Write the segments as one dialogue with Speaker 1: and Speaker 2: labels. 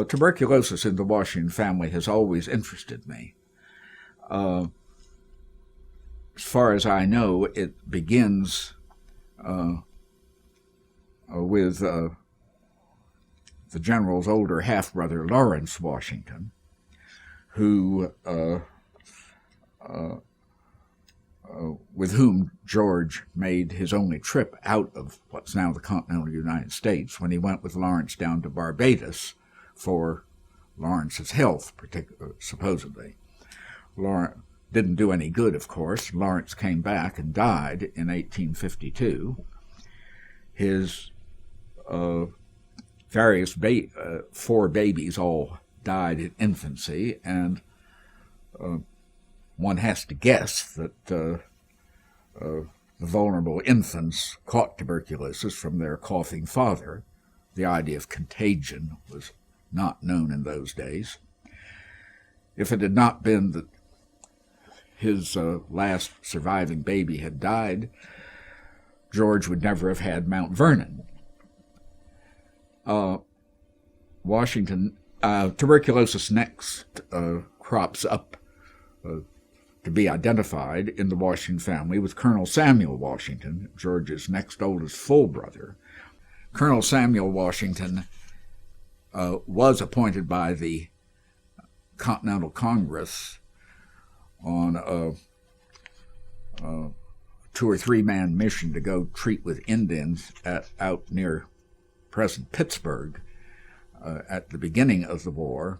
Speaker 1: Tuberculosis in the Washington family has always interested me. As far as I know, it begins with the general's older half-brother, Lawrence Washington, with whom George made his only trip out of what's now the continental United States when he went with Lawrence down to Barbados for Lawrence's health, supposedly. Lawrence didn't do any good, of course. Lawrence came back and died in 1852. His various four babies all died in infancy, and one has to guess that the vulnerable infants caught tuberculosis from their coughing father. The idea of contagion was not known in those days. If it had not been that his last surviving baby had died, George would never have had Mount Vernon. Tuberculosis next crops up to be identified in the Washington family with Colonel Samuel Washington, George's next oldest full brother. Colonel Samuel Washington was appointed by the Continental Congress on a 2 or 3 man mission to go treat with Indians out near present Pittsburgh at the beginning of the war,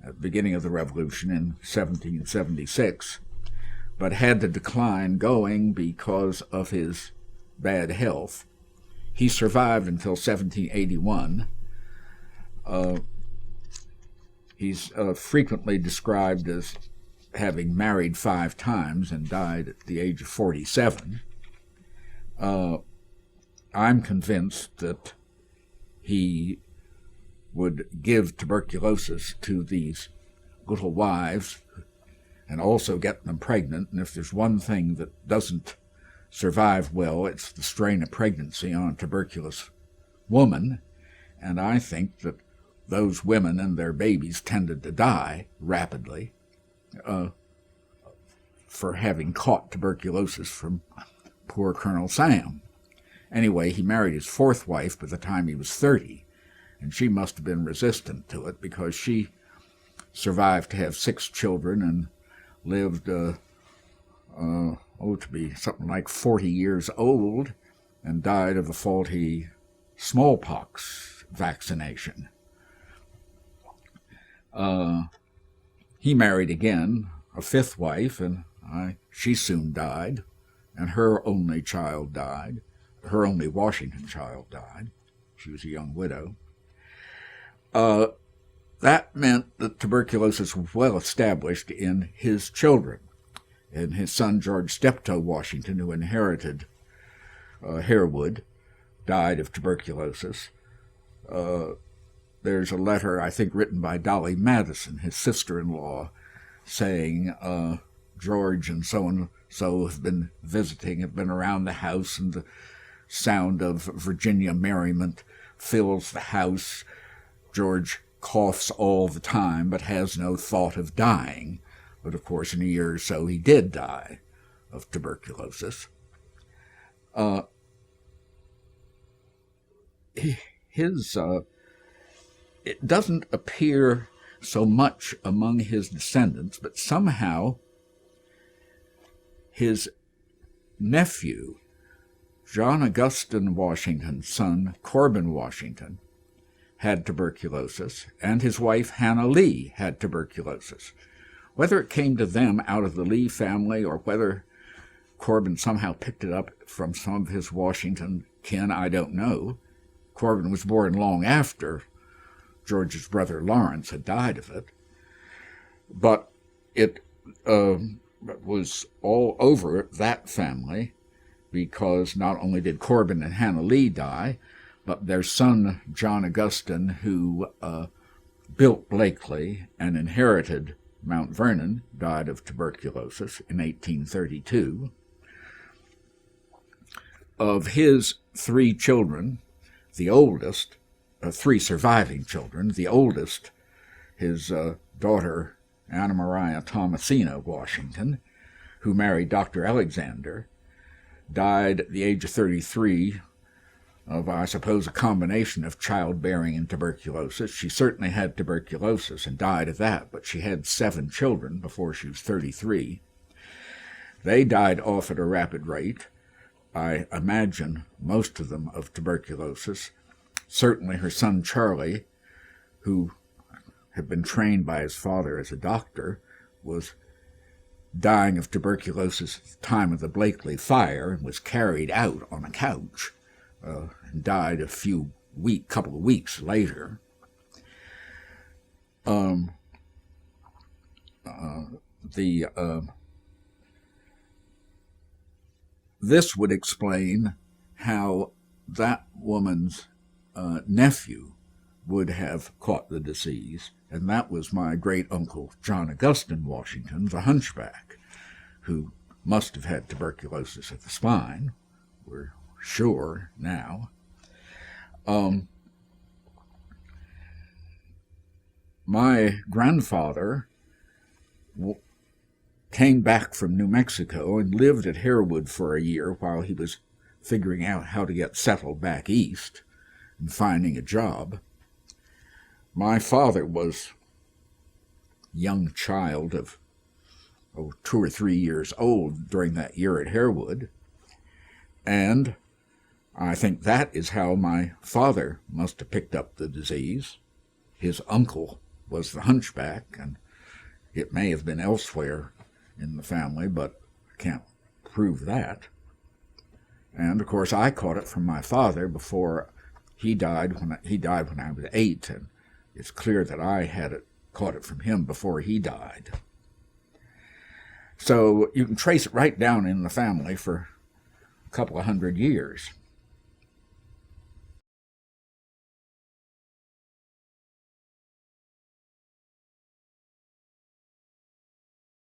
Speaker 1: at the beginning of the Revolution in 1776, but had to decline going because of his bad health. He survived until 1781. He's frequently described as having married 5 times and died at the age of 47. I'm convinced that he would give tuberculosis to these little wives and also get them pregnant. And if there's one thing that doesn't survive well, it's the strain of pregnancy on a tuberculous woman. And I think that those women and their babies tended to die rapidly for having caught tuberculosis from poor Colonel Sam. Anyway, he married his 4th wife by the time he was 30, and she must have been resistant to it because she survived to have 6 children and lived, to be something like 40 years old, and died of a faulty smallpox vaccination. He married again, a 5th wife, and she soon died, and her only child died. Her only Washington child died. She was a young widow. That meant that tuberculosis was well established in his children. And his son, George Steptoe Washington, who inherited Harewood, died of tuberculosis. There's a letter, I think, written by Dolly Madison, his sister-in-law, saying George and so-and-so have been visiting, have been around the house, and the sound of Virginia merriment fills the house. George coughs all the time, but has no thought of dying. But, of course, in a year or so, he did die of tuberculosis. It doesn't appear so much among his descendants, but somehow his nephew, John Augustine Washington's son, Corbin Washington, had tuberculosis, and his wife, Hannah Lee, had tuberculosis. Whether it came to them out of the Lee family or whether Corbin somehow picked it up from some of his Washington kin, I don't know. Corbin was born long after George's brother Lawrence had died of it. But it was all over that family, because not only did Corbin and Hannah Lee die, but their son, John Augustine, who built Blakely and inherited Mount Vernon, died of tuberculosis in 1832. Of his 3 children, the oldest, three surviving children. The oldest, his daughter Anna Maria Thomasina Washington, who married Dr. Alexander, died at the age of 33 of, I suppose, a combination of childbearing and tuberculosis. She certainly had tuberculosis and died of that, but she had 7 children before she was 33. They died off at a rapid rate. I imagine most of them of tuberculosis. Certainly her son Charlie, who had been trained by his father as a doctor, was dying of tuberculosis at the time of the Blakely fire and was carried out on a couch and died a couple of weeks later. This would explain how that woman's nephew would have caught the disease, and that was my great-uncle John Augustine Washington, the hunchback, who must have had tuberculosis of the spine. We're sure now. My grandfather came back from New Mexico and lived at Harewood for a year while he was figuring out how to get settled back east and finding a job. My father was a young child of 2 or 3 years old during that year at Harewood, and I think that is how my father must have picked up the disease. His uncle was the hunchback, and it may have been elsewhere in the family, but I can't prove that. And, of course, I caught it from my father before he died. He died when I was 8, and it's clear that I caught it from him before he died. So you can trace it right down in the family for a couple of 100 years.